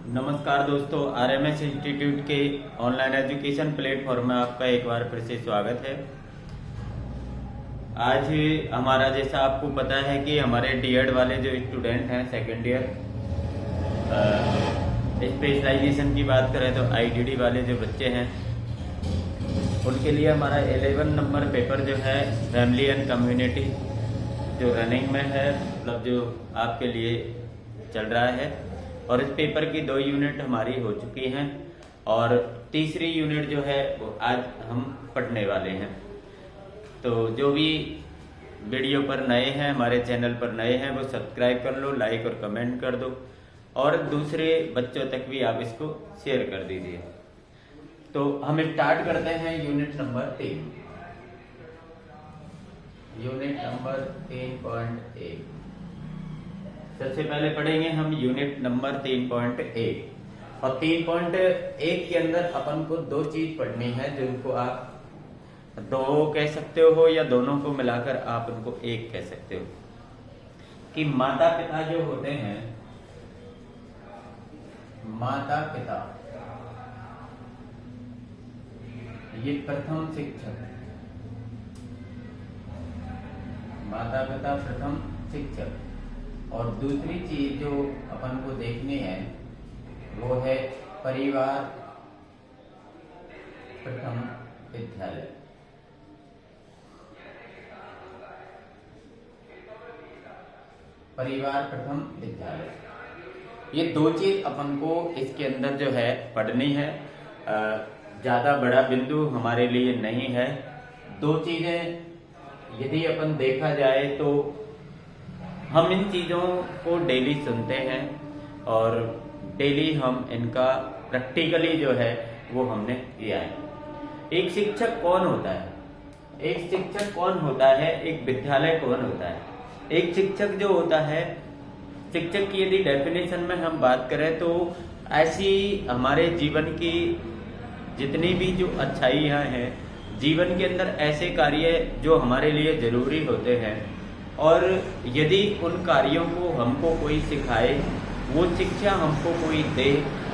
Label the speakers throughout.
Speaker 1: नमस्कार दोस्तों, RMS institute के ऑनलाइन एजुकेशन प्लेटफॉर्म में आपका एक बार फिर से स्वागत है। आज हमारा, जैसा आपको पता है कि हमारे डीएड वाले जो स्टूडेंट हैं सेकेंड ईयर स्पेशलाइजेशन की बात करें तो आईडीडी वाले जो बच्चे हैं उनके लिए हमारा 11 नंबर पेपर जो है फैमिली एंड कम्युनिटी जो रनिंग में है, मतलब जो आपके लिए चल रहा है। और इस पेपर की 2 यूनिट हमारी हो चुकी हैं और तीसरी यूनिट जो है वो आज हम पढ़ने वाले हैं। तो जो भी वीडियो पर नए हैं, हमारे चैनल पर नए हैं, वो सब्सक्राइब कर लो, लाइक और कमेंट कर दो और दूसरे बच्चों तक भी आप इसको शेयर कर दीजिए। तो हम स्टार्ट करते हैं यूनिट नंबर 3। Unit number 3.1। सबसे पहले पढ़ेंगे हम यूनिट नंबर 3.1 और 3.1 के अंदर अपन को 2 चीज पढ़नी है, जिनको आप 2 कह सकते हो या दोनों को मिलाकर आप उनको 1 कह सकते हो। कि माता पिता जो होते हैं, माता पिता ये प्रथम शिक्षक, माता पिता प्रथम शिक्षक। और दूसरी चीज जो अपन को देखनी है वो है परिवार प्रथम विद्यालय। परिवार प्रथम विद्यालय, ये 2 चीज अपन को इसके अंदर जो है पढ़नी है। ज्यादा बड़ा बिंदु हमारे लिए नहीं है। 2 चीजें यदि अपन देखा जाए तो हम इन चीज़ों को डेली सुनते हैं और डेली हम इनका प्रैक्टिकली जो है वो हमने किया है। एक शिक्षक कौन होता है? एक शिक्षक कौन होता है? एक विद्यालय कौन होता है? एक शिक्षक जो होता है, शिक्षक की यदि डेफिनेशन में हम बात करें तो ऐसी हमारे जीवन की जितनी भी जो अच्छाइयाँ हैं, जीवन के अंदर ऐसे कार्य जो हमारे लिए जरूरी होते हैं और यदि उन कार्यों को हमको कोई सिखाए, वो शिक्षा हमको कोई दे,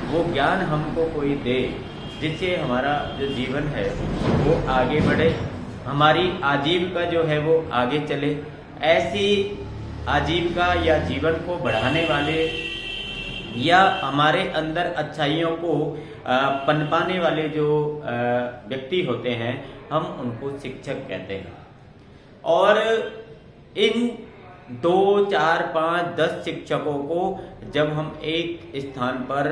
Speaker 1: वो ज्ञान हमको कोई दे, जिससे हमारा जो जीवन है वो आगे बढ़े, हमारी आजीविका जो है वो आगे चले, ऐसी आजीविका या जीवन को बढ़ाने वाले या हमारे अंदर अच्छाइयों को पनपाने वाले जो व्यक्ति होते हैं, हम उनको शिक्षक कहते हैं। और इन 2, 4, 5, 10 शिक्षकों को जब हम एक स्थान पर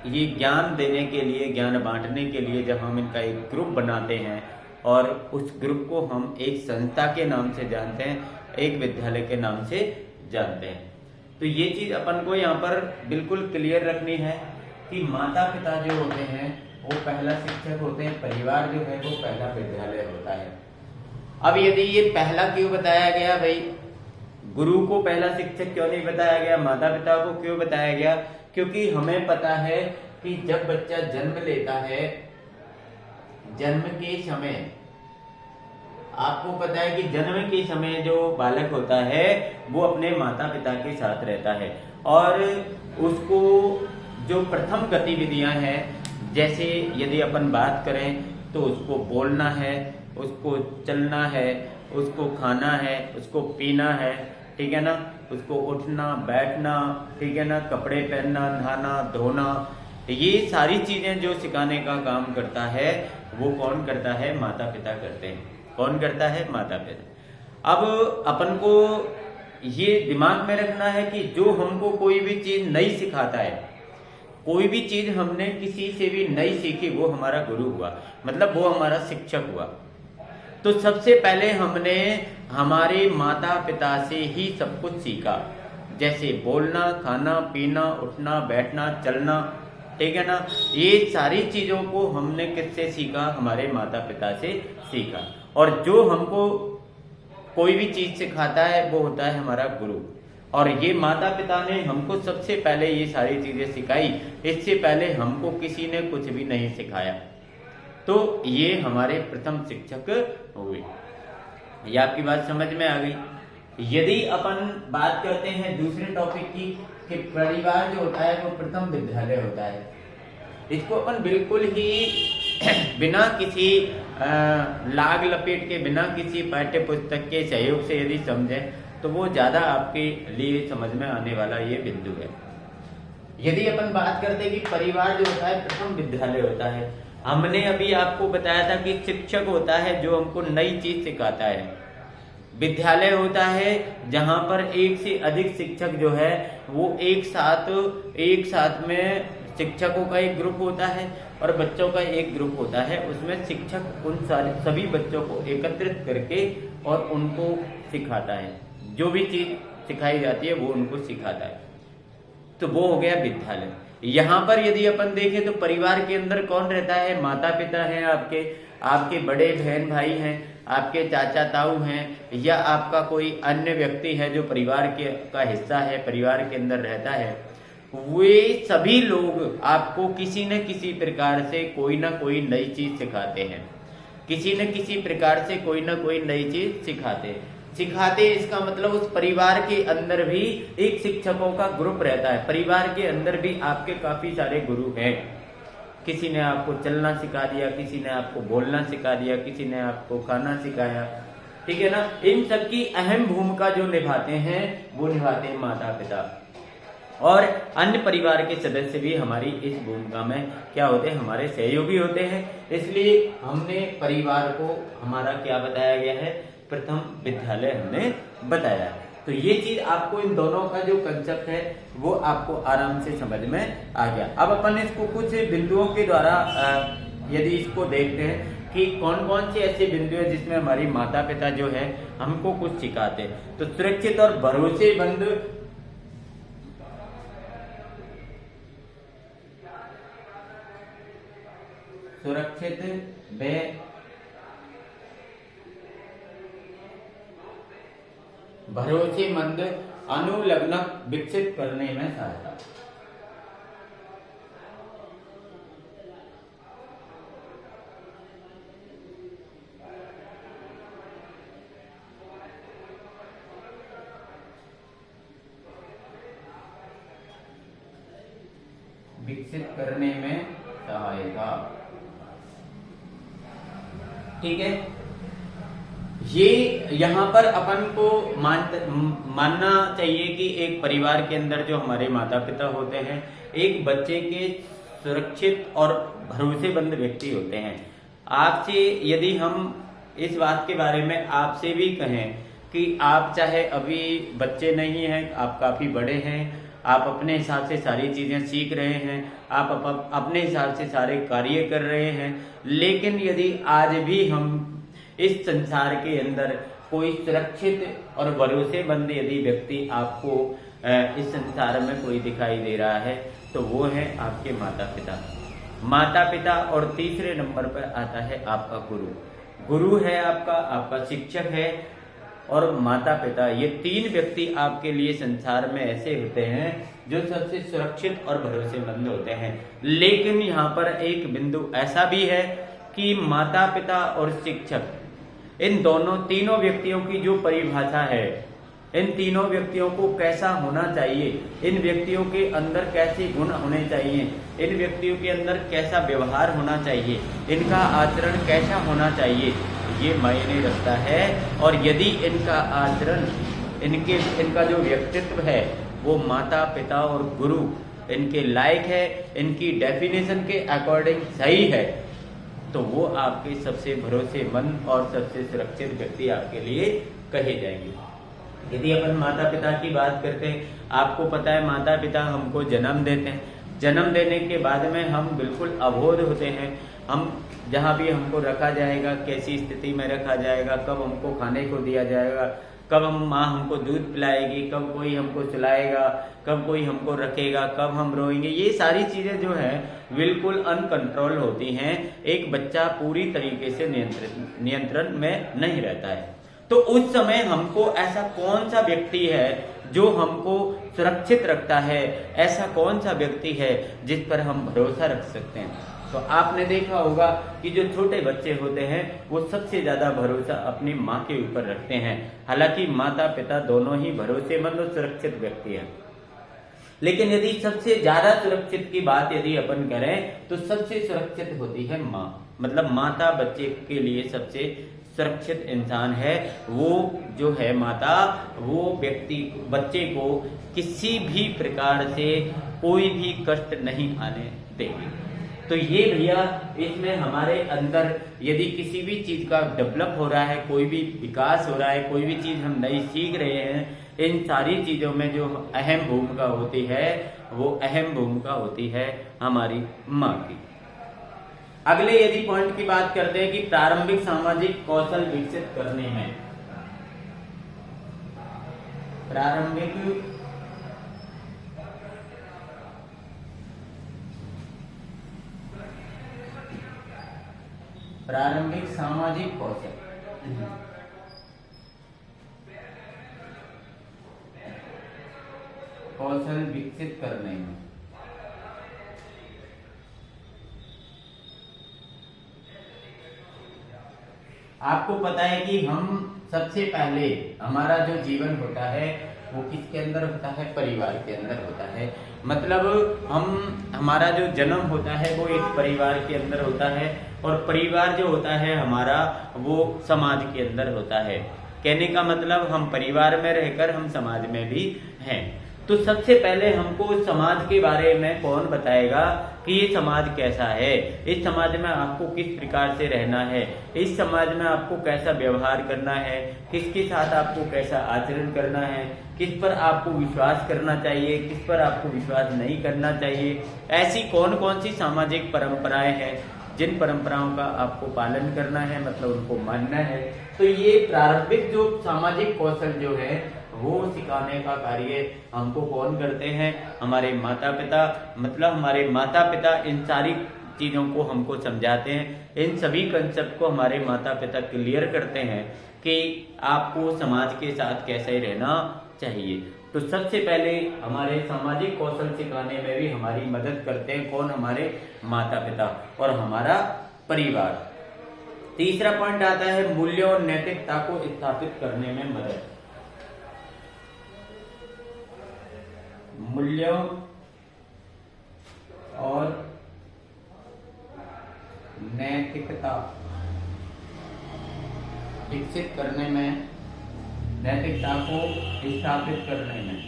Speaker 1: ये ज्ञान देने के लिए, ज्ञान बांटने के लिए जब हम इनका एक ग्रुप बनाते हैं और उस ग्रुप को हम एक संस्था के नाम से जानते हैं, एक विद्यालय के नाम से जानते हैं। तो ये चीज अपन को यहाँ पर बिल्कुल क्लियर रखनी है कि माता पिता जो होते हैं वो पहला शिक्षक होते हैं, परिवार जो है वो पहला विद्यालय होता है। अब यदि ये पहला क्यों बताया गया भाई, गुरु को पहला शिक्षक क्यों नहीं बताया गया, माता पिता को क्यों बताया गया? क्योंकि हमें पता है कि जब बच्चा जन्म लेता है, जन्म के समय, आपको पता है कि जन्म के समय जो बालक होता है वो अपने माता पिता के साथ रहता है और उसको जो प्रथम गतिविधियां हैं, जैसे यदि अपन बात करें तो उसको बोलना है, उसको चलना है, उसको खाना है, उसको पीना है, ठीक है ना, उसको उठना बैठना, ठीक है ना, कपड़े पहनना, नहाना धोना, ये सारी चीजें जो सिखाने का काम करता है वो कौन करता है? माता पिता करते हैं। कौन करता है? माता पिता। अब अपन को ये दिमाग में रखना है कि जो हमको कोई भी चीज नई सिखाता है, कोई भी चीज हमने किसी से भी नई सीखी, वो हमारा गुरु हुआ, मतलब वो हमारा शिक्षक हुआ। तो सबसे पहले हमने हमारे माता पिता से ही सब कुछ सीखा, जैसे बोलना, खाना, पीना, उठना, बैठना, चलना, ठीक है ना, ये सारी चीजों को हमने किससे सीखा? हमारे माता पिता से सीखा। और जो हमको कोई भी चीज सिखाता है वो होता है हमारा गुरु। और ये माता पिता ने हमको सबसे पहले ये सारी चीजें सिखाई, इससे पहले हमको किसी ने कुछ भी नहीं सिखाया। तो ये हमारे प्रथम शिक्षक हुए। ये आपकी बात समझ में आ गई? यदि अपन बात करते हैं दूसरे टॉपिक की कि परिवार जो होता है वो प्रथम विद्यालय होता है, इसको अपन बिल्कुल ही बिना किसी लाग लपेट के, बिना किसी पाठ्य पुस्तक के सहयोग से यदि समझें तो वो ज्यादा आपके लिए समझ में आने वाला ये बिंदु है। यदि अपन बात करते हैं कि परिवार जो होता है प्रथम विद्यालय होता है, हमने अभी आपको बताया था कि शिक्षक होता है जो हमको नई चीज सिखाता है, विद्यालय होता है जहां पर एक से अधिक शिक्षक जो है वो एक साथ में शिक्षकों का एक ग्रुप होता है और बच्चों का एक ग्रुप होता है। उसमें शिक्षक उन सभी बच्चों को एकत्रित करके और उनको सिखाता है, जो भी चीज सिखाई जाती है वो उनको सिखाता है। तो वो हो गया विद्यालय। यहाँ पर यदि अपन देखें तो परिवार के अंदर कौन रहता है? माता पिता हैं, आपके बड़े बहन भाई हैं, आपके चाचा ताऊ हैं, या आपका कोई अन्य व्यक्ति है जो परिवार का हिस्सा है, परिवार के अंदर रहता है। वे सभी लोग आपको किसी न किसी प्रकार से कोई ना कोई नई चीज सिखाते हैं, किसी न किसी प्रकार से कोई ना कोई नई चीज सिखाते। इसका मतलब उस परिवार के अंदर भी एक शिक्षकों का ग्रुप रहता है। परिवार के अंदर भी आपके काफी सारे गुरु हैं। किसी ने आपको चलना सिखा दिया, किसी ने आपको बोलना सिखा दिया, किसी ने आपको खाना सिखाया, ठीक है ना। इन सब की अहम भूमिका जो निभाते हैं वो निभाते हैं माता पिता, और अन्य परिवार के सदस्य भी हमारी इस भूमिका में क्या होते हैं? हमारे सहयोगी होते हैं। इसलिए हमने परिवार को हमारा क्या बताया गया है? प्रथम विद्यालय हमने बताया। तो ये चीज आपको, इन दोनों का जो कंसेप्ट है वो आपको आराम से समझ में आ गया। अब अपन इसको कुछ बिंदुओं के द्वारा यदि इसको देखते हैं कि कौन कौन से ऐसे बिंदु है जिसमें हमारी माता पिता जो है हमको कुछ सिखाते हैं। तो सुरक्षित और भरोसेमंद भरोसेमंद अनुलग्नक विकसित करने में सहायता। विकसित करने में सहायता, ठीक है। ये यहाँ पर अपन को मानना चाहिए कि एक परिवार के अंदर जो हमारे माता पिता होते हैं एक बच्चे के सुरक्षित और भरोसेमंद व्यक्ति होते हैं। आपसे यदि हम इस बात के बारे में आपसे भी कहें कि आप चाहे अभी बच्चे नहीं हैं, आप काफी बड़े हैं, आप अपने हिसाब से सारी चीजें सीख रहे हैं, आप अपने हिसाब से सारे कार्य कर रहे हैं, लेकिन यदि आज भी हम इस संसार के अंदर कोई सुरक्षित और भरोसेमंद यदि व्यक्ति आपको इस संसार में कोई दिखाई दे रहा है तो वो है आपके माता पिता। और तीसरे नंबर पर आता है आपका गुरु है, आपका शिक्षक है, और माता पिता। ये तीन व्यक्ति आपके लिए संसार में ऐसे होते हैं जो सबसे सुरक्षित और भरोसेमंद होते हैं। लेकिन यहाँ पर एक बिंदु ऐसा भी है कि माता पिता और शिक्षक, इन तीनों व्यक्तियों की जो परिभाषा है, इन तीनों व्यक्तियों को कैसा होना चाहिए, इन व्यक्तियों के अंदर कैसे गुण होने चाहिए, इन व्यक्तियों के अंदर कैसा व्यवहार होना चाहिए, इनका आचरण कैसा होना चाहिए, ये मायने रखता है। और यदि इनका आचरण, इनका जो व्यक्तित्व है वो माता पिता और गुरु इनके लायक है, इनकी डेफिनेशन के अकॉर्डिंग सही है, तो वो आपके सबसे भरोसेमंद और सबसे सुरक्षित व्यक्ति आपके लिए कहे जाएंगे। यदि अपन माता पिता की बात करते हैं, आपको पता है माता पिता हमको जन्म देते हैं। जन्म देने के बाद में हम बिल्कुल अबोध होते हैं। हम जहाँ भी हमको रखा जाएगा, कैसी स्थिति में रखा जाएगा, कब हमको खाने को दिया जाएगा, कब माँ हमको दूध पिलाएगी, कब कोई हमको सुलाएगा, कब कोई हमको रखेगा, कब हम रोएंगे, ये सारी चीजें जो है बिल्कुल अनकंट्रोल होती हैं। एक बच्चा पूरी तरीके से नियंत्रण में नहीं रहता है। तो उस समय हमको ऐसा कौन सा व्यक्ति है जो हमको सुरक्षित रखता है, ऐसा कौन सा व्यक्ति है जिस पर हम भरोसा रख सकते हैं? तो आपने देखा होगा कि जो छोटे बच्चे होते हैं वो सबसे ज्यादा भरोसा अपनी माँ के ऊपर रखते हैं। हालांकि माता पिता दोनों ही भरोसेमंद और सुरक्षित व्यक्ति हैं, लेकिन यदि सबसे ज्यादा सुरक्षित की बात यदि अपन करें तो सबसे सुरक्षित होती है माँ। मतलब माता बच्चे के लिए सबसे सुरक्षित इंसान है। वो जो है माता, वो व्यक्ति बच्चे को किसी भी प्रकार से कोई भी कष्ट नहीं आने देगी। तो ये भैया इसमें हमारे अंदर यदि किसी भी चीज का डेवलप हो रहा है, कोई भी विकास हो रहा है, कोई भी चीज हम नई सीख रहे हैं, इन सारी चीजों में जो अहम भूमिका होती है वो अहम भूमिका होती है हमारी माँ की। अगले यदि पॉइंट की बात करते हैं कि प्रारंभिक सामाजिक कौशल विकसित करने में, प्रारंभिक सामाजिक कौशल विकसित करने में आपको पता है कि हम सबसे पहले हमारा जो जीवन होता है वो किसके अंदर होता है? परिवार के अंदर होता है। मतलब हमारा जो जन्म होता है वो एक परिवार के अंदर होता है, और परिवार जो होता है हमारा वो समाज के अंदर होता है। कहने का मतलब हम परिवार में रहकर हम समाज में भी हैं। तो सबसे पहले हमको समाज के बारे में कौन बताएगा कि ये समाज कैसा है, इस समाज में आपको किस प्रकार से रहना है, इस समाज में आपको कैसा व्यवहार करना है, किसके साथ आपको कैसा आचरण करना है, किस पर आपको विश्वास करना चाहिए, किस पर आपको विश्वास नहीं करना चाहिए। ऐसी कौन कौन सी सामाजिक परंपराएं हैं जिन परंपराओं का आपको पालन करना है, मतलब उनको मानना है। तो ये प्रारंभिक जो सामाजिक कौशल जो है वो सिखाने का कार्य हमको कौन करते हैं? हमारे माता पिता। मतलब हमारे माता पिता इन सारी चीजों को हमको समझाते हैं, इन सभी कंसेप्ट को हमारे माता पिता क्लियर करते हैं कि आपको समाज के साथ कैसे रहना चाहिए। तो सबसे पहले हमारे सामाजिक कौशल सिखाने में भी हमारी मदद करते हैं कौन? हमारे माता पिता और हमारा परिवार। तीसरा पॉइंट आता है मूल्यों और नैतिकता को स्थापित करने में मदद। मूल्यों और नैतिकता विकसित करने में, नैतिकता को स्थापित करने में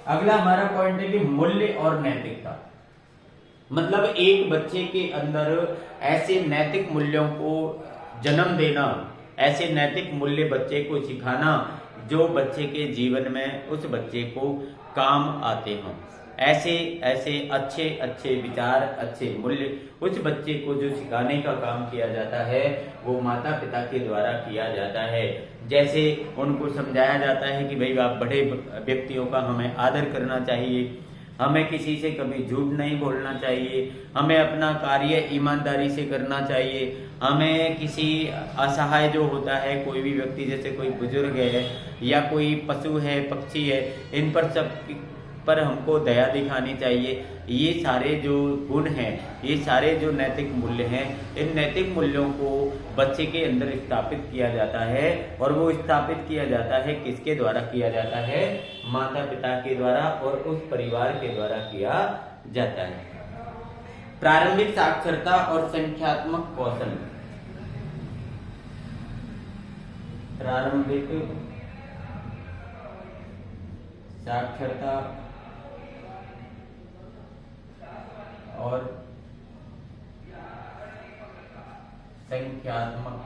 Speaker 1: अगला हमारा पॉइंट है कि मूल्य और नैतिकता। मतलब एक बच्चे के अंदर ऐसे नैतिक मूल्यों को जन्म देना, ऐसे नैतिक मूल्य बच्चे को सिखाना जो बच्चे के जीवन में उस बच्चे को काम आते हों। ऐसे ऐसे अच्छे अच्छे विचार, अच्छे मूल्य उस बच्चे को जो सिखाने का काम किया जाता है वो माता पिता के द्वारा किया जाता है। जैसे उनको समझाया जाता है कि भाई आप बड़े व्यक्तियों का हमें आदर करना चाहिए, हमें किसी से कभी झूठ नहीं बोलना चाहिए, हमें अपना कार्य ईमानदारी से करना चाहिए, हमें किसी असहाय जो होता है कोई भी व्यक्ति, जैसे कोई बुजुर्ग है या कोई पशु है, पक्षी है, इन पर सब पर हमको दया दिखानी चाहिए। ये सारे जो गुण हैं, ये सारे जो नैतिक मूल्य हैं, इन नैतिक मूल्यों को बच्चे के अंदर स्थापित किया जाता है। और वो स्थापित किया जाता है किसके द्वारा किया जाता है? माता पिता के द्वारा और उस परिवार के द्वारा किया जाता है। प्रारंभिक साक्षरता और संख्यात्मक कौशल। प्रारंभिक साक्षरता और संख्यात्मक,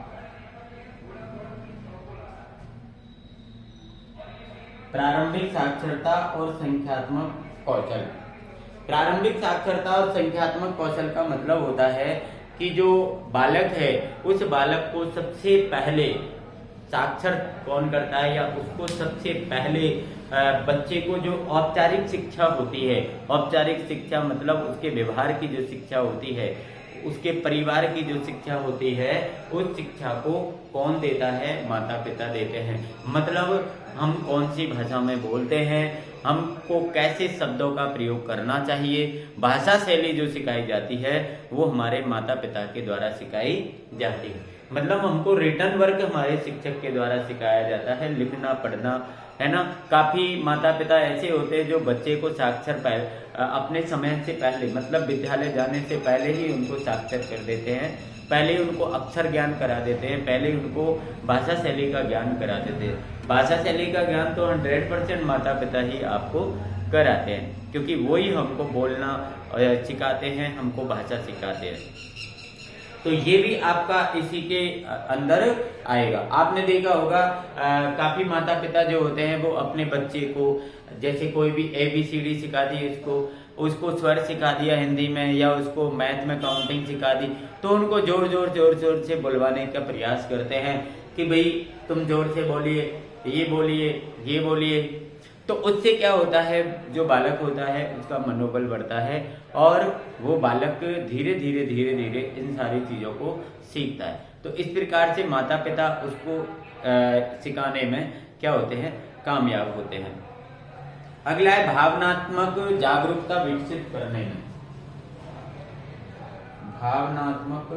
Speaker 1: प्रारंभिक साक्षरता और संख्यात्मक कौशल। प्रारंभिक साक्षरता और संख्यात्मक कौशल का मतलब होता है कि जो बालक है उस बालक को सबसे पहले साक्षर कौन करता है, या उसको सबसे पहले बच्चे को जो औपचारिक शिक्षा होती है, औपचारिक शिक्षा मतलब उसके व्यवहार की जो शिक्षा होती है, उसके परिवार की जो शिक्षा होती है उस शिक्षा को कौन देता है? माता पिता देते हैं। मतलब हम कौन सी भाषा में बोलते हैं, हमको कैसे शब्दों का प्रयोग करना चाहिए, भाषा शैली जो सिखाई जाती है वो हमारे माता पिता के द्वारा सिखाई जाती है। मतलब हमको रिटर्न वर्क हमारे शिक्षक के द्वारा सिखाया जाता है, लिखना पढ़ना, है ना। काफी माता पिता ऐसे होते हैं जो बच्चे को साक्षर अपने समय से पहले, मतलब विद्यालय जाने से पहले ही उनको साक्षर कर देते हैं, पहले ही उनको अक्षर ज्ञान करा देते हैं, पहले ही उनको भाषा शैली का ज्ञान करा देते हैं। भाषा शैली का ज्ञान तो 100% माता पिता ही आपको कराते हैं, क्योंकि वही हमको बोलना सिखाते हैं, हमको भाषा सिखाते हैं। तो ये भी आपका इसी के अंदर आएगा। आपने देखा होगा काफी माता पिता जो होते हैं वो अपने बच्चे को, जैसे कोई भी ABCD सिखा दी, उसको स्वर सिखा दिया हिंदी में, या उसको मैथ में काउंटिंग सिखा दी, तो उनको जोर जोर से बुलवाने का प्रयास करते हैं कि भाई तुम जोर से बोलिए, ये बोलिए, ये बोलिए। तो उससे क्या होता है, जो बालक होता है उसका मनोबल बढ़ता है और वो बालक धीरे धीरे इन सारी चीजों को सीखता है। तो इस प्रकार से माता पिता उसको सिखाने में क्या होते हैं, कामयाब होते हैं। अगला है भावनात्मक जागरूकता विकसित करने में। भावनात्मक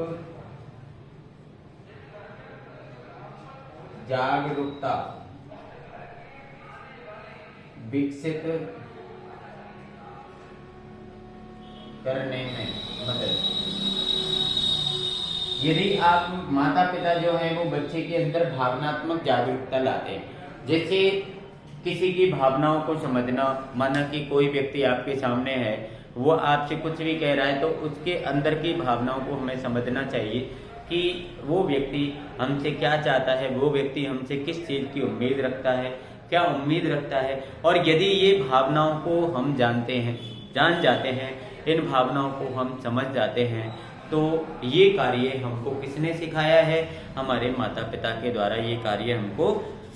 Speaker 1: जागरूकता विकसित करने में मदद। यदि आप माता पिता जो है वो बच्चे के अंदर भावनात्मक जागरूकता लाते हैं, जैसे किसी की भावनाओं को समझना, माना कि कोई व्यक्ति आपके सामने है, वो आपसे कुछ भी कह रहा है, तो उसके अंदर की भावनाओं को हमें समझना चाहिए कि वो व्यक्ति हमसे क्या चाहता है, वो व्यक्ति हमसे किस चीज की उम्मीद रखता है, क्या उम्मीद रखता है। और यदि ये भावनाओं को हम जानते हैं, जान जाते हैं, इन भावनाओं को हम समझ जाते हैं, तो ये कार्य हमको किसने सिखाया है? हमारे माता पिता के द्वारा ये कार्य हमको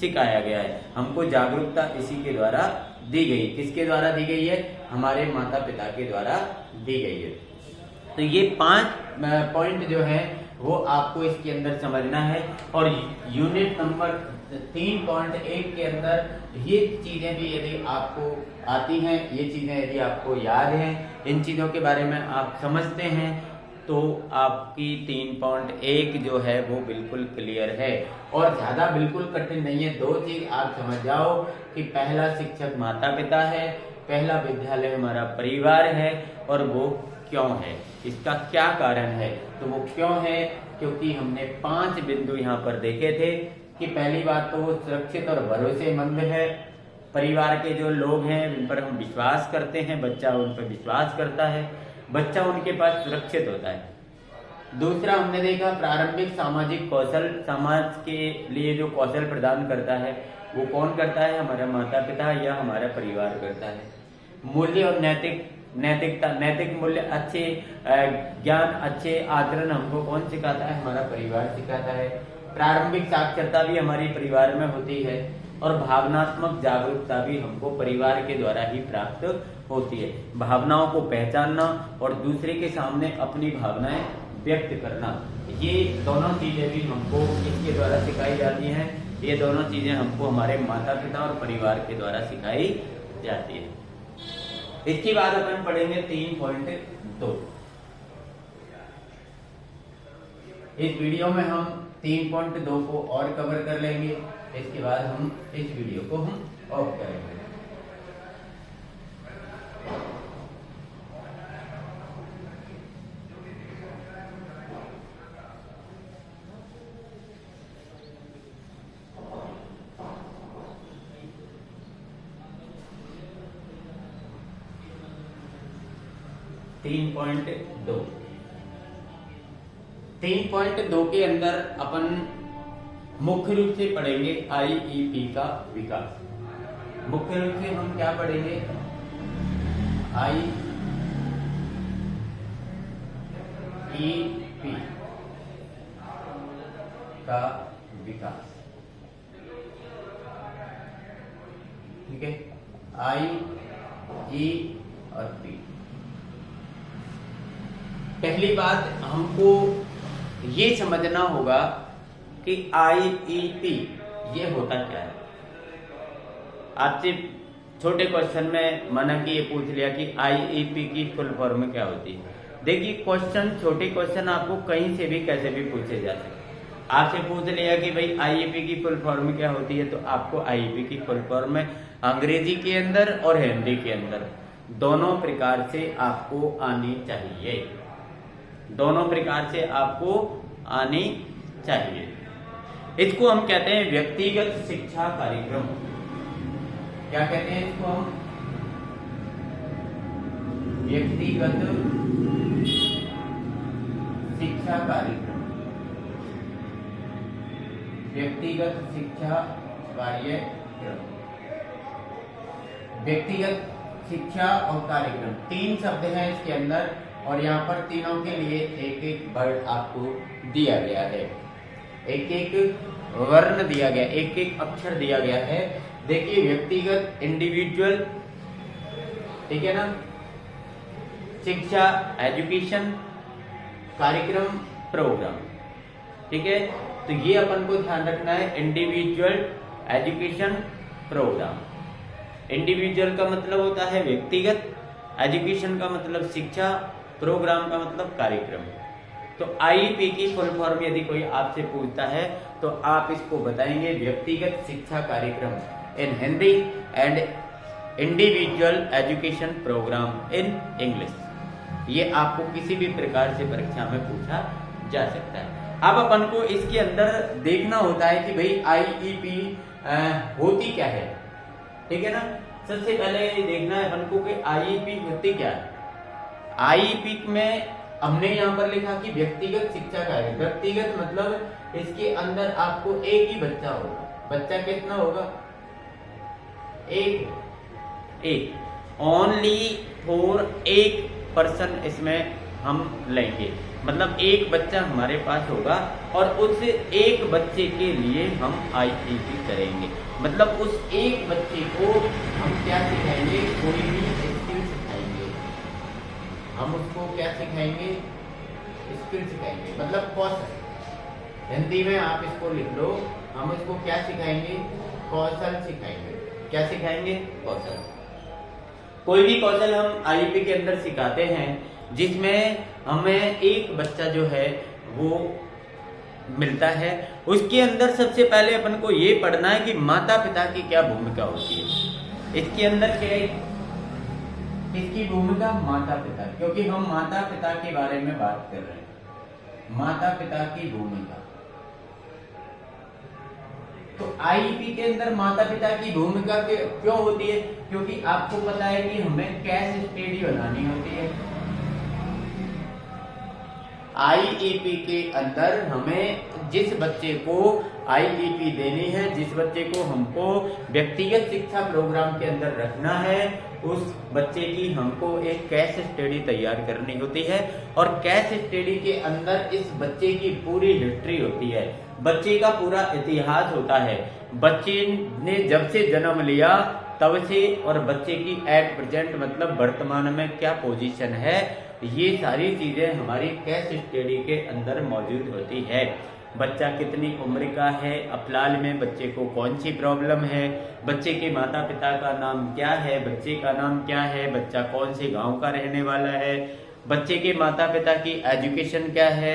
Speaker 1: सिखाया गया है। हमको जागरूकता इसी के द्वारा दी गई। किसके द्वारा दी गई है? हमारे माता पिता के द्वारा दी गई है। तो ये 5 पॉइंट जो है वो आपको इसके अंदर समझना है। और यूनिट नंबर 3.1 के अंदर ये चीजें भी यदि आपको आती हैं, ये चीजें यदि आपको याद हैं, इन चीजों के बारे में आप समझते हैं, तो आपकी 3.1 जो है वो बिल्कुल क्लियर है। और ज्यादा बिल्कुल कठिन नहीं है। 2 चीज आप समझ जाओ कि पहला शिक्षक माता पिता है, पहला विद्यालय हमारा परिवार है, और वो क्यों है, इसका क्या कारण है। तो वो क्यों है, क्योंकि हमने 5 बिंदु यहाँ पर देखे थे कि पहली बात तो वो सुरक्षित और भरोसेमंद है, परिवार के जो लोग हैं उन पर हम विश्वास करते हैं, बच्चा उन पर विश्वास करता है, बच्चा उनके पास सुरक्षित होता है। दूसरा हमने देखा प्रारंभिक सामाजिक कौशल, समाज के लिए जो कौशल प्रदान करता है वो कौन करता है? हमारा माता पिता या हमारा परिवार करता है। मूल्य और नैतिकता, नैतिक मूल्य, अच्छे ज्ञान, अच्छे आचरण हमको कौन सिखाता है? हमारा परिवार सिखाता है। प्रारंभिक साक्षरता भी हमारे परिवार में होती है, और भावनात्मक जागरूकता भी हमको परिवार के द्वारा ही प्राप्त होती है। भावनाओं को पहचानना और दूसरे के सामने अपनी भावनाएं व्यक्त करना, ये दोनों चीजें भी हमको इसके द्वारा सिखाई जाती हैं। ये दोनों चीजें हमको हमारे माता पिता और परिवार के द्वारा सिखाई जाती है। इसके बाद अपन पढ़ेंगे 3.2। इस वीडियो में हम 3.2 को और कवर कर लेंगे। इसके बाद हम इस वीडियो को हम ऑफ करेंगे। तीन पॉइंट दो के अंदर अपन मुख्य रूप से पढ़ेंगे IEP का विकास। मुख्य रूप से हम क्या पढ़ेंगे? IEP का विकास। ठीक है, I, E और P। पहली बात हमको ये समझना होगा कि IEP ये होता क्या है। आपसे छोटे क्वेश्चन में माना कि ये पूछ लिया कि IEP की फुल फॉर्म क्या होती है। देखिए क्वेश्चन, छोटे क्वेश्चन आपको कहीं से भी कैसे भी पूछे जा सकते। आपसे पूछ लिया कि भाई IEP की फुल फॉर्म क्या होती है, तो आपको IEP की फुल फॉर्म अंग्रेजी के अंदर और हिंदी के अंदर दोनों प्रकार से आपको आनी चाहिए, दोनों प्रकार से आपको आनी चाहिए। इसको हम कहते हैं व्यक्तिगत शिक्षा कार्यक्रम। क्या कहते हैं इसको हम? व्यक्तिगत शिक्षा कार्यक्रम। व्यक्तिगत शिक्षा कार्यक्रम, व्यक्तिगत शिक्षा और कार्यक्रम, 3 शब्द हैं इसके अंदर और यहाँ पर तीनों के लिए एक एक वर्ड आपको दिया गया है, एक एक वर्ण दिया गया, एक एक अक्षर दिया गया है। देखिए व्यक्तिगत इंडिविजुअल, ठीक है ना, शिक्षा एजुकेशन, कार्यक्रम प्रोग्राम, ठीक है। तो ये अपन को ध्यान रखना है, इंडिविजुअल एजुकेशन प्रोग्राम। इंडिविजुअल का मतलब होता है व्यक्तिगत, एजुकेशन का मतलब शिक्षा, प्रोग्राम का मतलब कार्यक्रम। तो IEP की फुल फॉर्म यदि कोई आपसे पूछता है तो आप इसको बताएंगे व्यक्तिगत शिक्षा कार्यक्रम in Hindi and individual education programme in English. ये आपको किसी भी प्रकार से परीक्षा में पूछा जा सकता है। अब अपन को इसके अंदर देखना होता है कि भाई IEP होती क्या है, ठीक है ना। सबसे पहले देखना है अपन को कि IEP होती क्या है। IEP में हमने यहाँ पर लिखा कि व्यक्तिगत शिक्षा कार्यक्रम। व्यक्तिगत मतलब इसके अंदर आपको एक ही बच्चा होगा। बच्चा कितना होगा? एक ओनली फॉर एक पर्सन इसमें हम लेंगे, मतलब एक बच्चा हमारे पास होगा और उस एक बच्चे के लिए हम IEP करेंगे। मतलब उस एक बच्चे को हम क्या सिखाएंगे? कोई भी स्किल सिखाएंगे। हम उसको क्या सिखाएंगे? स्किल सिखाएंगे, मतलब कौशल। हिंदी में आप इसको लिख लो, हम इसको क्या सिखाएंगे? कौशल सिखाएंगे। क्या सिखाएंगे? कौशल। कोई भी कौशल हम IEP के अंदर सिखाते हैं जिसमें हमें एक बच्चा जो है वो मिलता है। उसके अंदर सबसे पहले अपन को ये पढ़ना है कि माता पिता की क्या भूमिका होती है। इसके अंदर क्या है? इसकी भूमिका माता पिता, क्योंकि हम माता पिता के बारे में बात कर रहे हैं। माता पिता की भूमिका, तो IEP के अंदर माता पिता की भूमिका क्यों होती है? क्योंकि आपको पता है कि हमें केस स्टडी बनानी होती है। IEP के अंदर हमें जिस बच्चे को IEP देनी है, जिस बच्चे को हमको व्यक्तिगत शिक्षा प्रोग्राम के अंदर रखना है, उस बच्चे की हमको एक केस स्टडी तैयार करनी होती है। और केस स्टडी के अंदर इस बच्चे की पूरी हिस्ट्री होती है, बच्चे का पूरा इतिहास होता है, बच्चे ने जब से जन्म लिया तब से और बच्चे की एट प्रेजेंट मतलब वर्तमान में क्या पोजीशन है, ये सारी चीजें हमारी केस स्टडी के अंदर मौजूद होती है। बच्चा कितनी उम्र का है, फिलहाल में बच्चे को कौन सी प्रॉब्लम है, बच्चे के माता पिता का नाम क्या है, बच्चे का नाम क्या है, बच्चा कौन से गांव का रहने वाला है, बच्चे के माता पिता की एजुकेशन क्या है,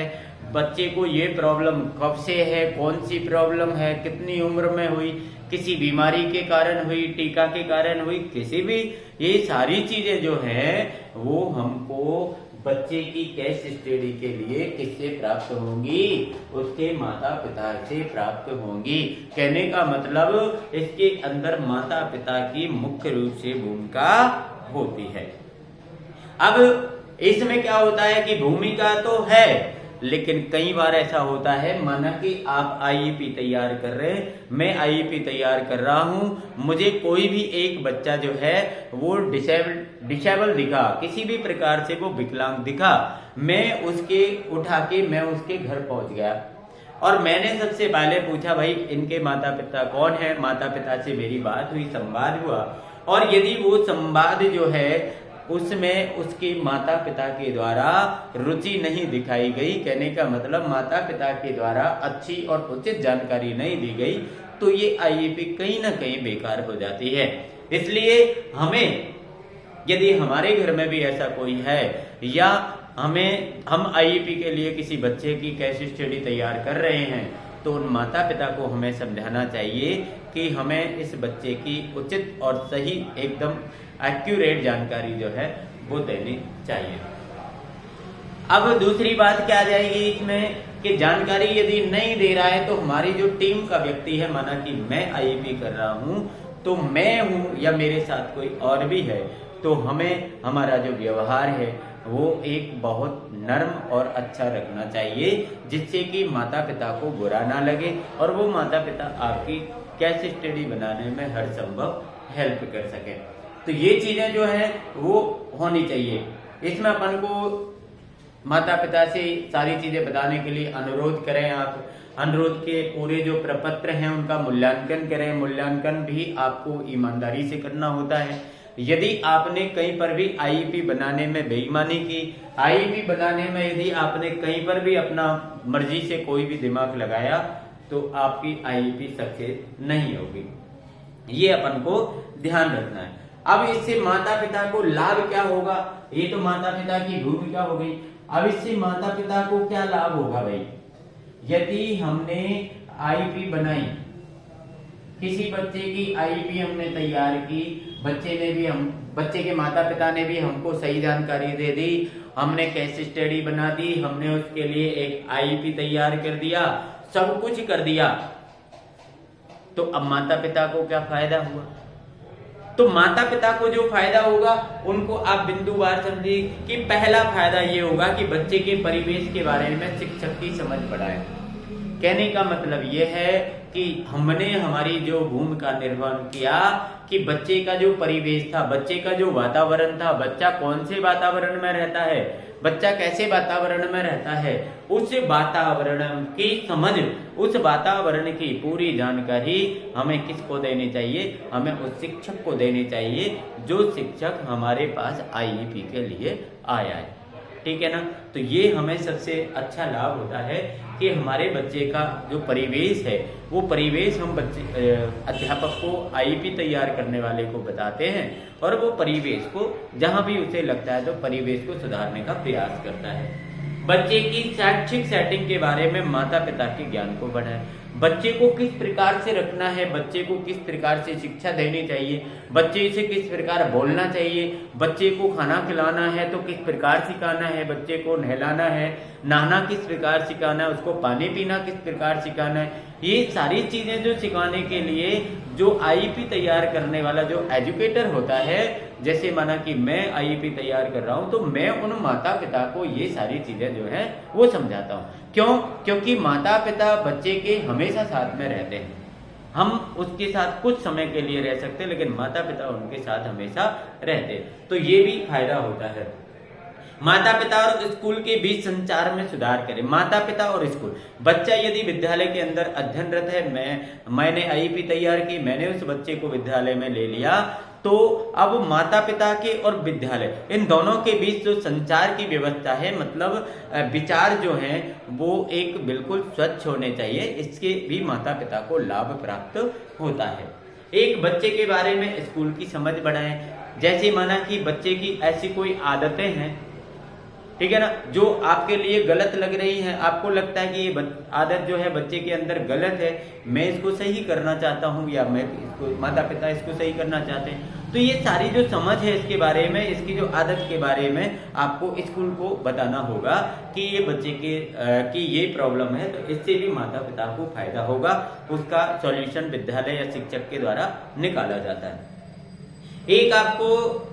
Speaker 1: बच्चे को ये प्रॉब्लम कब से है, कौन सी प्रॉब्लम है, कितनी उम्र में हुई, किसी बीमारी के कारण हुई, टीका के कारण हुई, किसी भी, ये सारी चीजें जो है वो हमको बच्चे की केस स्टडी के लिए किससे प्राप्त होंगी? उसके माता पिता से प्राप्त होंगी। कहने का मतलब इसके अंदर माता पिता की मुख्य रूप से भूमिका होती है। अब इसमें क्या होता है कि भूमिका तो है, लेकिन कई बार ऐसा होता है, माना कि आप IEP तैयार कर रहे हैं, मैं IEP तैयार कर रहा हूं, मुझे कोई भी एक बच्चा जो है वो डिसेबल दिखा, किसी भी प्रकार से वो विकलांग दिखा, मैं उसके उठा के मैं उसके घर पहुंच गया और मैंने सबसे पहले पूछा भाई इनके माता पिता कौन है। माता पिता से मेरी बात हुई, संवाद हुआ, और यदि वो संवाद जो है उसमें उसके माता पिता के द्वारा रुचि नहीं दिखाई गई, कहने का मतलब माता पिता के द्वारा अच्छी और उचित जानकारी नहीं दी गई, तो ये आईईपी कहीं ना कहीं बेकार हो जाती है। इसलिए हमें, यदि हमारे घर में भी ऐसा कोई है या हम आईईपी के लिए किसी बच्चे की केस स्टडी तैयार कर रहे हैं, तो उन माता पिता को हमें समझाना चाहिए कि हमें इस बच्चे की उचित और सही एकदम एक्यूरेट जानकारी जो है वो देनी चाहिए। अब दूसरी बात क्या आ जाएगी इसमें कि जानकारी यदि नहीं दे रहा है तो हमारी जो टीम का व्यक्ति है, माना कि मैं आईईपी कर रहा हूं तो मैं हूं या मेरे साथ कोई और भी है, तो हमें हमारा जो व्यवहार है वो एक बहुत नर्म और अच्छा रखना चाहिए, जिससे कि माता पिता को बुरा ना लगे और वो माता पिता आपकी केस स्टडी बनाने में हर संभव हेल्प कर सके। तो ये चीजें जो है वो होनी चाहिए। इसमें अपन को माता पिता से सारी चीजें बताने के लिए अनुरोध करें। आप अनुरोध के पूरे जो प्रपत्र हैं उनका मूल्यांकन करें। मूल्यांकन भी आपको ईमानदारी से करना होता है। यदि आपने कहीं पर भी आईईपी बनाने में बेईमानी की, आईईपी बनाने में यदि आपने कहीं पर भी अपना मर्जी से कोई भी दिमाग लगाया, तो आपकी आईईपी सक्सेस नहीं होगी। ये अपन को ध्यान रखना है। अब इससे माता पिता को लाभ क्या होगा, ये तो माता पिता की भूमिका हो गई। अब इससे माता पिता को क्या लाभ होगा भाई, यदि हमने आईईपी बनाई, किसी बच्चे की आईईपी हमने तैयार की, बच्चे के माता पिता ने भी हमको सही जानकारी दे दी, हमने केस स्टडी बना दी, हमने उसके लिए एक आईईपी तैयार कर दिया, सब कुछ कर दिया, तो अब माता पिता को क्या फायदा हुआ? तो माता पिता को जो फायदा होगा उनको आप बिंदुवार समझिए कि पहला फायदा ये होगा कि बच्चे के परिवेश के बारे में शिक्षक की समझ बढ़ाए। कहने का मतलब ये है कि हमने हमारी जो भूमिका निर्वहन किया कि बच्चे का जो परिवेश था, बच्चे का जो वातावरण था, बच्चा कौन से वातावरण में रहता है, बच्चा कैसे वातावरण में रहता है, उस वातावरण की समझ, उस वातावरण की पूरी जानकारी हमें किसको देनी चाहिए? हमें उस शिक्षक को देनी चाहिए जो शिक्षक हमारे पास आईईपी के लिए आया है। ठीक है ना? तो ये हमें सबसे अच्छा लाभ होता है कि हमारे बच्चे का जो परिवेश है वो परिवेश हम बच्चे अध्यापक को आईईपी तैयार करने वाले को बताते हैं और वो परिवेश को जहां भी उसे लगता है तो परिवेश को सुधारने का प्रयास करता है। बच्चे की शैक्षिक सेटिंग के बारे में माता पिता के ज्ञान को बढ़ाए। बच्चे को किस प्रकार से रखना है, बच्चे को किस प्रकार से शिक्षा देनी चाहिए, बच्चे से किस प्रकार बोलना चाहिए, बच्चे को खाना खिलाना है तो किस प्रकार सिखाना है, बच्चे को नहलाना है, नहाना किस प्रकार सिखाना है, उसको पानी पीना किस प्रकार सिखाना है, ये सारी चीजें जो सिखाने के लिए जो आईईपी तैयार करने वाला जो एजुकेटर होता है, जैसे माना कि मैं आईईपी तैयार कर रहा हूं तो मैं उन माता पिता को ये सारी चीजें जो है वो समझाता हूं। क्यों? क्योंकि माता पिता बच्चे के हमेशा साथ में रहते हैं। हम उसके साथ कुछ समय के लिए रह सकते हैं लेकिन माता पिता उनके साथ हमेशा रहते हैं। तो ये भी फायदा होता है। माता पिता और स्कूल के बीच संचार में सुधार करें। माता पिता और स्कूल, बच्चा यदि विद्यालय के अंदर अध्ययनरत है, मैंने आईईपी तैयार की, मैंने उस बच्चे को विद्यालय में ले लिया, तो अब माता पिता के और विद्यालय इन दोनों के बीच जो संचार की व्यवस्था है, मतलब विचार जो हैं वो एक बिल्कुल स्वच्छ होने चाहिए। इसके भी माता पिता को लाभ प्राप्त होता है। एक बच्चे के बारे में स्कूल की समझ बढ़ाएं। जैसे माना कि बच्चे की ऐसी कोई आदतें हैं, ठीक है ना, जो आपके लिए गलत लग रही है, आपको लगता है कि ये आदत जो है बच्चे के अंदर गलत है, मैं इसको सही करना चाहता हूँ या मैं इसको, माता पिता इसको सही करना चाहते हैं, तो ये सारी जो समझ है इसके बारे में, इसकी जो आदत के बारे में आपको स्कूल को बताना होगा कि ये बच्चे के की ये प्रॉब्लम है, तो इससे भी माता पिता को फायदा होगा। उसका सॉल्यूशन विद्यालय या शिक्षक के द्वारा निकाला जाता है। एक आपको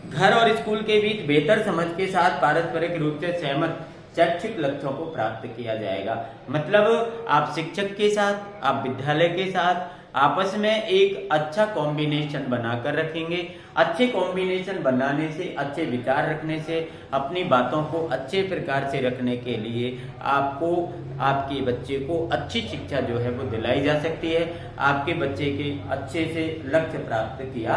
Speaker 1: घर और स्कूल के बीच बेहतर समझ के साथ पारस्परिक रूप से सहमत शैक्षिक लक्ष्यों को प्राप्त किया जाएगा। मतलब आप शिक्षक के साथ, आप विद्यालय के साथ आपस में एक अच्छा कॉम्बिनेशन बनाकर रखेंगे। अच्छे कॉम्बिनेशन बनाने से, अच्छे विचार रखने से, अपनी बातों को अच्छे प्रकार से रखने के लिए आपको आपके बच्चे को अच्छी शिक्षा जो है वो दिलाई जा सकती है। आपके बच्चे के अच्छे से लक्ष्य प्राप्त किया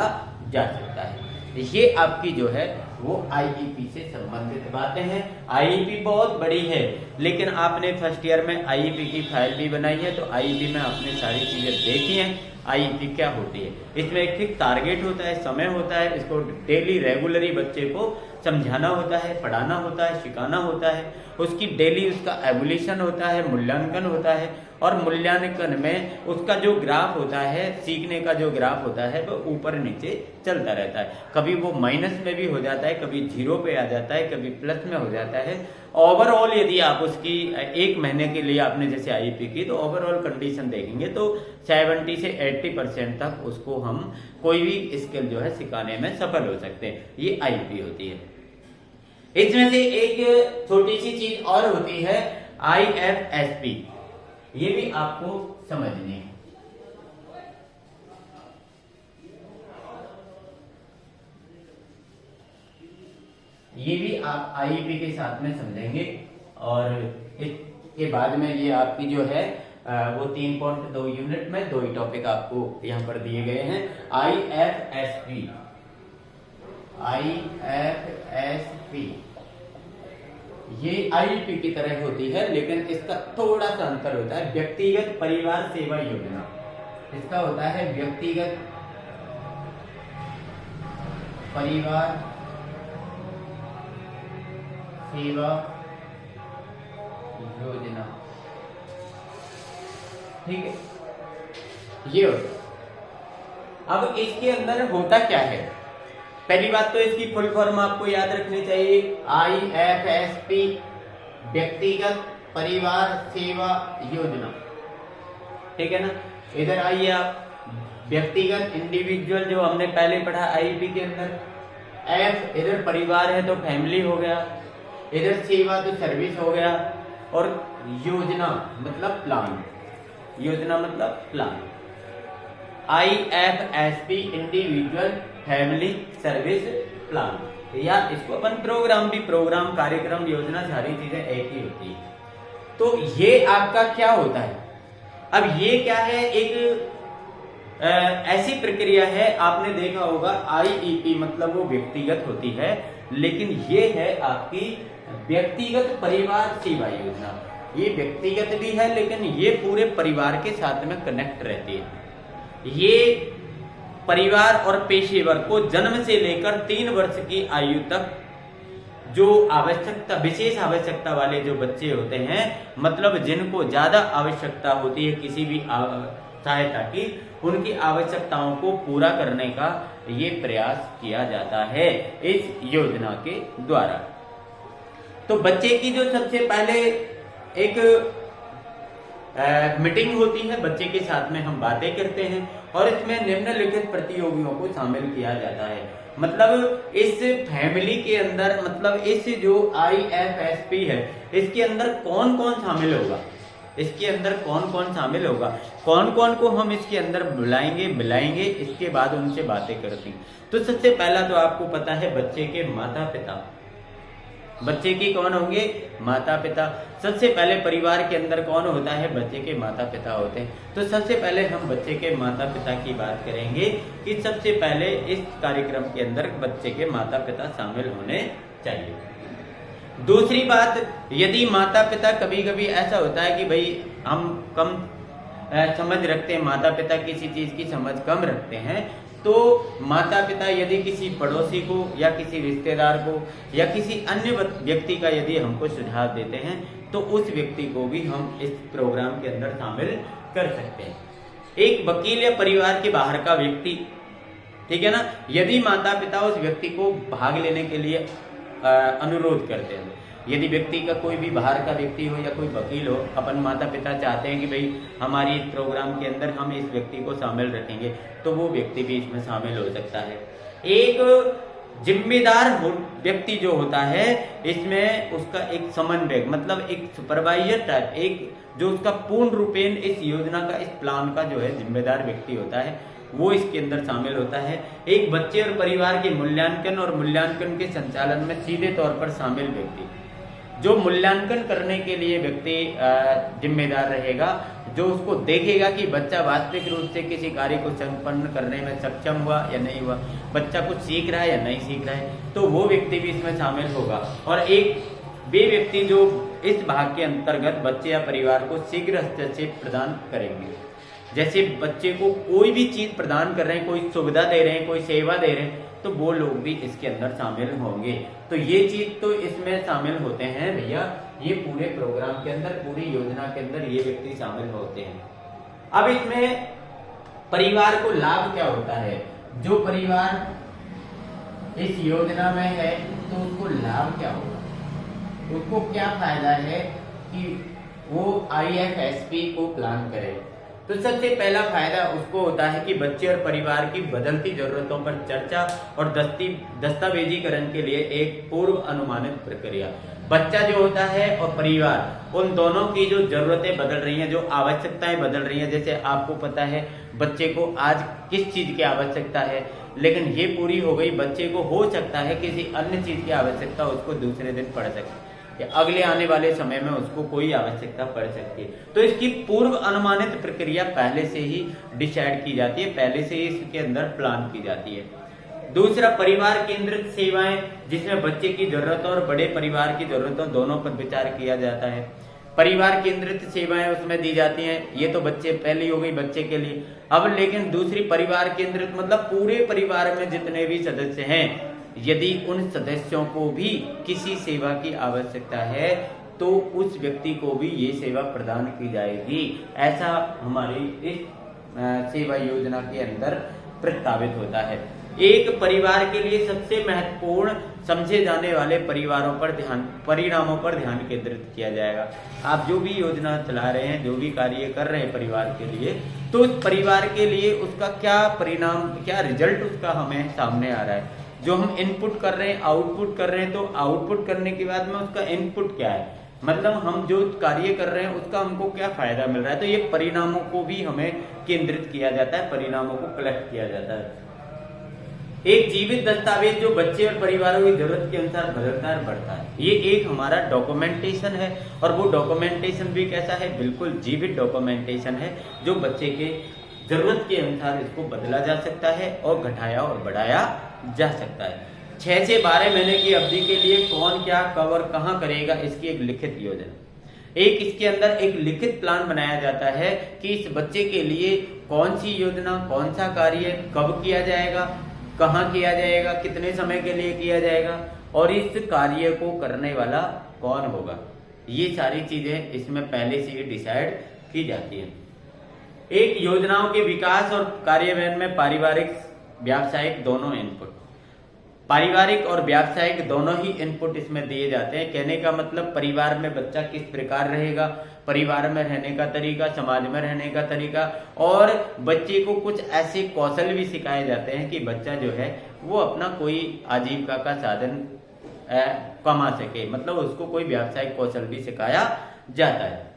Speaker 1: जा सकता है। ये आपकी जो है वो आईईपी से संबंधित बातें हैं। आईईपी बहुत बड़ी है, लेकिन आपने फर्स्ट ईयर में आईईपी की फाइल भी बनाई है, तो आईईपी में आपने सारी चीजें देखी हैं। आईईपी क्या होती है, इसमें एक फिक्स टारगेट होता है, समय होता है, इसको डेली रेगुलरी बच्चे को समझाना होता है, पढ़ाना होता है, सिखाना होता है, उसकी डेली उसका एवोल्यूशन होता है, मूल्यांकन होता है, और मूल्यांकन में उसका जो ग्राफ होता है, सीखने का जो ग्राफ होता है, वो ऊपर नीचे चलता रहता है। कभी वो माइनस में भी हो जाता है, कभी 0 पे आ जाता है, कभी प्लस में हो जाता है। ओवरऑल यदि आप उसकी 1 महीने के लिए आपने जैसे आईईपी की, तो ओवरऑल कंडीशन देखेंगे तो 70 से 80% तक उसको हम कोई भी स्किल जो है सिखाने में सफल हो सकते हैं। ये आईईपी होती है। इसमें से एक छोटी सी चीज और होती है IFSP, ये भी आपको समझनी है। ये भी आप आईईपी के साथ में समझेंगे, और इसके बाद में ये आपकी जो है वो 3.2 यूनिट में 2 ही टॉपिक आपको यहां पर दिए गए हैं। IFSP ये आईईपी की तरह होती है, लेकिन इसका थोड़ा सा अंतर होता है। व्यक्तिगत परिवार सेवा योजना, इसका होता है व्यक्तिगत परिवार सेवा योजना, ठीक है, ये होता। अब इसके अंदर होता क्या है, पहली बात तो इसकी फुल फॉर्म आपको याद रखनी चाहिए, IFSP व्यक्तिगत परिवार सेवा योजना, ठीक है ना। इधर आइए आप, व्यक्तिगत इंडिविजुअल जो हमने पहले पढ़ा आईईपी के अंदर, F इधर परिवार है तो फैमिली हो गया, इधर सेवा तो सर्विस हो गया, और योजना मतलब प्लान, योजना मतलब plan. IFSP individual family service plan, या इसको अपन प्रोग्राम भी, प्रोग्राम कार्यक्रम योजना सारी चीजें एक ही होती है। तो ये आपका क्या होता है, अब ये क्या है, एक ऐसी प्रक्रिया है, आपने देखा होगा आईईपी मतलब वो व्यक्तिगत होती है, लेकिन ये है आपकी व्यक्तिगत परिवार सेवा योजना। ये व्यक्तिगत भी है, लेकिन ये पूरे परिवार के साथ में कनेक्ट रहती है। ये परिवार और पेशेवर को जन्म से लेकर 3 वर्ष की आयु तक जो आवश्यकता, विशेष आवश्यकता वाले जो बच्चे होते हैं, मतलब जिनको ज्यादा आवश्यकता होती है किसी भी सहायता की, उनकी आवश्यकताओं को पूरा करने का ये प्रयास किया जाता है इस योजना के द्वारा। तो बच्चे की जो सबसे पहले एक मीटिंग होती है, बच्चे के साथ में हम बातें करते हैं, और इसमें निम्नलिखित प्रतियोगियों को शामिल किया जाता है। मतलब इस फैमिली के अंदर, मतलब इस जो IFSP है, इसके अंदर कौन कौन शामिल होगा, इसके अंदर कौन कौन शामिल होगा, कौन कौन को हम इसके अंदर बुलाएंगे, इसके बाद उनसे बातें करते हैं। तो सबसे पहला तो आपको पता है बच्चे के माता पिता, बच्चे के कौन होंगे, माता पिता। सबसे पहले परिवार के अंदर कौन होता है, बच्चे के माता पिता होते हैं। तो सबसे पहले हम बच्चे के माता पिता की बात करेंगे कि सबसे पहले इस कार्यक्रम के अंदर बच्चे के माता पिता शामिल होने चाहिए। दूसरी बात, यदि माता पिता, कभी कभी ऐसा होता है कि भाई हम कम समझ रखते हैं, माता पिता किसी चीज की समझ कम रखते हैं, तो माता पिता यदि किसी पड़ोसी को या किसी रिश्तेदार को या किसी अन्य व्यक्ति का यदि हमको सुझाव देते हैं, तो उस व्यक्ति को भी हम इस प्रोग्राम के अंदर शामिल कर सकते हैं। एक वकील या परिवार के बाहर का व्यक्ति, ठीक है ना, यदि माता पिता उस व्यक्ति को भाग लेने के लिए अनुरोध करते हैं, यदि व्यक्ति का कोई भी बाहर का व्यक्ति हो या कोई वकील हो, अपन माता पिता चाहते हैं कि भाई हमारी इस प्रोग्राम के अंदर हम इस व्यक्ति को शामिल रखेंगे, तो वो व्यक्ति भी इसमें शामिल हो सकता है। एक जिम्मेदार व्यक्ति जो होता है, इसमें उसका एक समन्वयक, मतलब एक सुपरवाइजर टाइप, एक जो उसका पूर्ण रूपेण इस योजना का, इस प्लान का जो है जिम्मेदार व्यक्ति होता है, वो इसके अंदर शामिल होता है। एक बच्चे और परिवार के मूल्यांकन और मूल्यांकन के संचालन में सीधे तौर पर शामिल व्यक्ति, जो मूल्यांकन करने के लिए व्यक्ति जिम्मेदार रहेगा, जो उसको देखेगा कि बच्चा वास्तविक रूप से किसी कार्य को संपन्न करने में सक्षम हुआ या नहीं हुआ, बच्चा कुछ सीख रहा है या नहीं सीख रहा है, तो वो व्यक्ति भी इसमें शामिल होगा। और एक वे व्यक्ति जो इस भाग के अंतर्गत बच्चे या परिवार को शीघ्र हस्तक्षेप प्रदान करेंगे। जैसे बच्चे को कोई भी चीज प्रदान कर रहे हैं, कोई सुविधा दे रहे हैं, कोई सेवा दे रहे हैं, तो वो लोग भी इसके अंदर शामिल होंगे। तो ये चीज तो इसमें शामिल होते हैं भैया, ये पूरे प्रोग्राम के अंदर, पूरी योजना के अंदर ये व्यक्ति शामिल होते हैं। अब इसमें परिवार को लाभ क्या होता है? जो परिवार इस योजना में है तो उसको लाभ क्या होगा, उसको क्या फायदा है कि वो IFSP को प्लान करे। तो सबसे पहला फायदा उसको होता है कि बच्चे और परिवार की बदलती जरूरतों पर चर्चा और दस्तावेजीकरण के लिए एक पूर्व अनुमानित प्रक्रिया। बच्चा जो होता है और परिवार, उन दोनों की जो जरूरतें बदल रही हैं, जो आवश्यकताएं बदल रही हैं। जैसे आपको पता है बच्चे को आज किस चीज की आवश्यकता है, लेकिन ये पूरी हो गई, बच्चे को हो सकता है किसी अन्य चीज की आवश्यकता उसको दूसरे दिन पड़ सकती है, अगले आने वाले समय में उसको कोई आवश्यकता पड़ सकती है। तो इसकी पूर्व अनुमानित प्रक्रिया पहले से ही डिसाइड की जाती है, पहले से ही इसके अंदर प्लान की जाती है। दूसरा, परिवार केंद्रित सेवाएं, जिसमें बच्चे की जरूरतों और बड़े परिवार की जरूरतों दोनों पर विचार किया जाता है। परिवार केंद्रित सेवाएं उसमें दी जाती हैं। ये तो बच्चे पहली हो गई बच्चे के लिए। अब लेकिन दूसरी परिवार केंद्रित मतलब पूरे परिवार में जितने भी सदस्य हैं, यदि उन सदस्यों को भी किसी सेवा की आवश्यकता है तो उस व्यक्ति को भी ये सेवा प्रदान की जाएगी। ऐसा हमारी इस सेवा योजना के अंदर प्रस्तावित होता है। एक परिवार के लिए सबसे महत्वपूर्ण समझे जाने वाले परिणामों पर ध्यान केंद्रित किया जाएगा। आप जो भी योजना चला रहे हैं, जो भी कार्य कर रहे हैं परिवार के लिए, तो उस परिवार के लिए उसका क्या परिणाम, क्या रिजल्ट उसका हमें सामने आ रहा है। जो हम इनपुट कर रहे हैं, आउटपुट कर रहे हैं, तो आउटपुट करने के बाद में उसका इनपुट क्या है, मतलब हम जो कार्य कर रहे हैं उसका हमको क्या फायदा मिल रहा है। तो ये परिणामों को भी हमें केंद्रित किया जाता है, परिणामों को कलेक्ट किया जाता है। एक जीवित दस्तावेज जो बच्चे और परिवारों की जरूरत के अनुसार बदलता है, बढ़ता है। ये एक हमारा डॉक्यूमेंटेशन है, और वो डॉक्यूमेंटेशन भी कैसा है, बिल्कुल जीवित डॉक्यूमेंटेशन है, जो बच्चे के जरूरत के अनुसार इसको बदला जा सकता है और घटाया और बढ़ाया जा सकता है। 6 से 12 महीने की अवधि के लिए कौन क्या कब और कहां करेगा, इसकी एक लिखित योजना, एक इसके अंदर एक लिखित प्लान बनाया जाता है कि इस बच्चे के लिए कौन सी योजना, कौन सा कार्य कब किया जाएगा, कहां किया जाएगा, कितने समय के लिए किया जाएगा, और इस कार्य को करने वाला कौन होगा। ये सारी चीजें इसमें पहले से ही डिसाइड की जाती है। एक योजनाओं के विकास और कार्यान्वयन में पारिवारिक व्यावसायिक दोनों इनपुट, पारिवारिक और व्यावसायिक दोनों ही इनपुट इसमें दिए जाते हैं। कहने का मतलब परिवार में बच्चा किस प्रकार रहेगा, परिवार में रहने का तरीका, समाज में रहने का तरीका, और बच्चे को कुछ ऐसे कौशल भी सिखाए जाते हैं कि बच्चा जो है वो अपना कोई आजीविका का साधन कमा सके, मतलब उसको कोई व्यावसायिक कौशल भी सिखाया जाता है।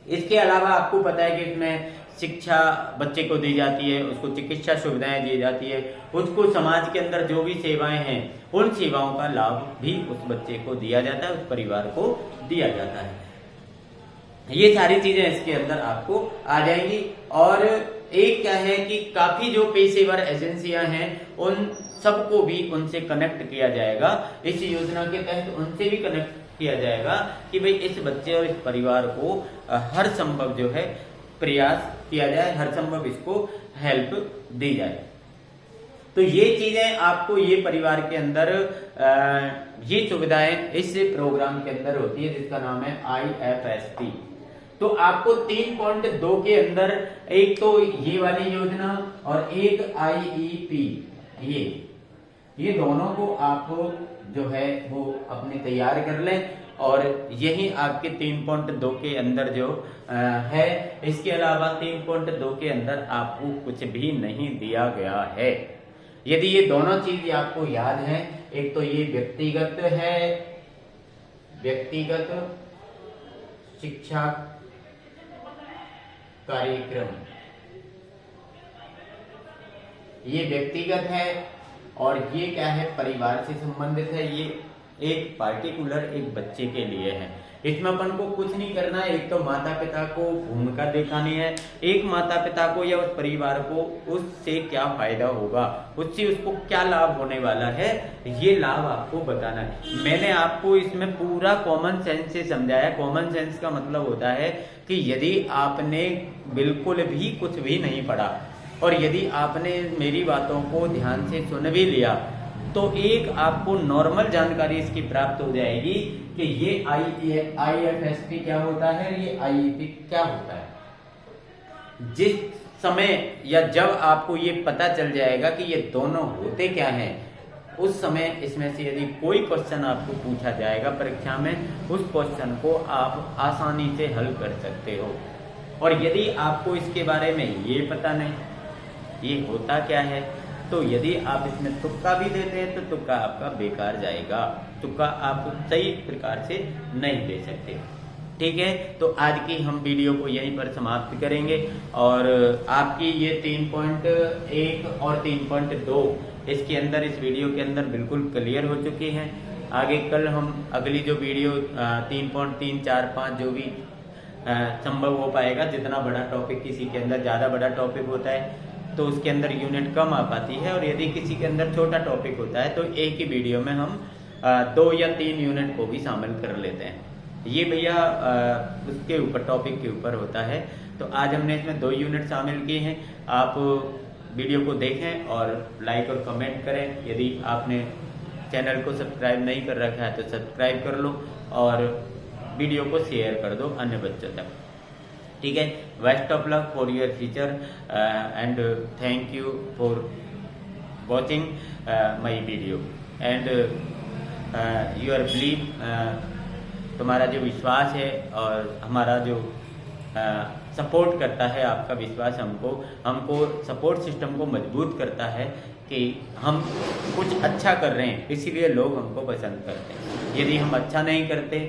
Speaker 1: इसके अलावा आपको पता है कि इसमें शिक्षा बच्चे को दी जाती है, उसको चिकित्सा सुविधाएं दी जाती है, उसको समाज के अंदर जो भी सेवाएं हैं उन सेवाओं का लाभ भी उस बच्चे को दिया जाता है, उस परिवार को दिया जाता है। ये सारी चीजें इसके अंदर आपको आ जाएंगी। और एक क्या है कि काफी जो पेशेवर एजेंसियां हैं उन सबको भी उनसे कनेक्ट किया जाएगा। इस योजना के तहत उनसे भी कनेक्ट किया जाएगा कि भाई इस बच्चे और इस परिवार को हर संभव जो है प्रयास किया जाए, हर संभव इसको हेल्प दी जाए। तो ये चीजें आपको ये परिवार के अंदर ये सुविधाएं इस प्रोग्राम के अंदर होती है, जिसका नाम है IFSP। तो आपको 3.2 के अंदर एक तो ये वाली योजना और एक IEP, ये दोनों को आप जो है वो अपने तैयार कर लें। और यही आपके 3.2 के अंदर जो है, इसके अलावा 3.2 के अंदर आपको कुछ भी नहीं दिया गया है। यदि ये दोनों चीज आपको याद है, एक तो ये व्यक्तिगत है, व्यक्तिगत शिक्षा कार्यक्रम, ये व्यक्तिगत है, और ये क्या है परिवार से संबंधित है, ये एक पार्टिकुलर एक बच्चे के लिए है। इसमें अपन को कुछ नहीं करना है। एक तो माता पिता को भूमिका दिखानी है, एक माता पिता को या उस परिवार को उससे क्या फायदा होगा, उससे उसको क्या लाभ होने वाला है, ये लाभ आपको बताना है। मैंने आपको इसमें पूरा कॉमन सेंस से समझाया। कॉमन सेंस का मतलब होता है कि यदि आपने बिल्कुल भी कुछ भी नहीं पढ़ा और यदि आपने मेरी बातों को ध्यान से सुन भी लिया तो एक आपको नॉर्मल जानकारी इसकी प्राप्त हो जाएगी कि ये IFSP क्या होता है, ये IEP क्या होता है। जिस समय या जब आपको ये पता चल जाएगा कि ये दोनों होते क्या हैं, उस समय इसमें से यदि कोई क्वेश्चन आपको पूछा जाएगा परीक्षा में, उस क्वेश्चन को आप आसानी से हल कर सकते हो। और यदि आपको इसके बारे में ये पता नहीं ये होता क्या है, तो यदि आप इसमें तुक्का भी देते हैं तो तुक्का आपका बेकार जाएगा, तुक्का आप सही प्रकार से नहीं दे सकते। ठीक है, तो आज की हम वीडियो को यहीं पर समाप्त करेंगे और आपकी ये 3.1 और 3.2 इसके अंदर, इस वीडियो के अंदर बिल्कुल क्लियर हो चुकी हैं। आगे कल हम अगली जो वीडियो 3.3, 4, 5 जो भी संभव हो पाएगा, जितना बड़ा टॉपिक किसी के अंदर ज़्यादा बड़ा टॉपिक होता है तो उसके अंदर यूनिट कम आ पाती है, और यदि किसी के अंदर छोटा टॉपिक होता है तो एक ही वीडियो में हम 2 या 3 यूनिट को भी शामिल कर लेते हैं। ये भैया उसके ऊपर, टॉपिक के ऊपर होता है। तो आज हमने इसमें 2 यूनिट शामिल किए हैं। आप वीडियो को देखें और लाइक और कमेंट करें। यदि आपने चैनल को सब्सक्राइब नहीं कर रखा है तो सब्सक्राइब कर लो और वीडियो को शेयर कर दो अन्य बच्चों तक। ठीक है, best of luck for your future and thank you for watching my video and your believe, तुम्हारा जो विश्वास है और हमारा जो सपोर्ट करता है, आपका विश्वास हमको सपोर्ट सिस्टम को मजबूत करता है कि हम कुछ अच्छा कर रहे हैं, इसीलिए लोग हमको पसंद करते हैं। यदि हम अच्छा नहीं करते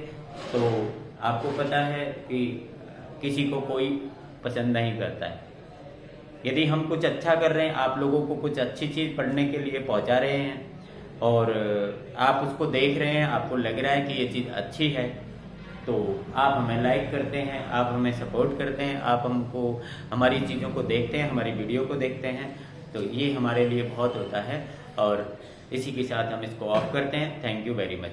Speaker 1: तो आपको पता है कि किसी को कोई पसंद नहीं करता है। यदि हम कुछ अच्छा कर रहे हैं, आप लोगों को कुछ अच्छी चीज़ पढ़ने के लिए पहुंचा रहे हैं और आप उसको देख रहे हैं, आपको लग रहा है कि ये चीज़ अच्छी है, तो आप हमें लाइक करते हैं, आप हमें सपोर्ट करते हैं, आप हमको हमारी चीज़ों को देखते हैं, हमारी वीडियो को देखते हैं, तो ये हमारे लिए बहुत होता है। और इसी के साथ हम इसको ऑफ करते हैं। Thank you very much.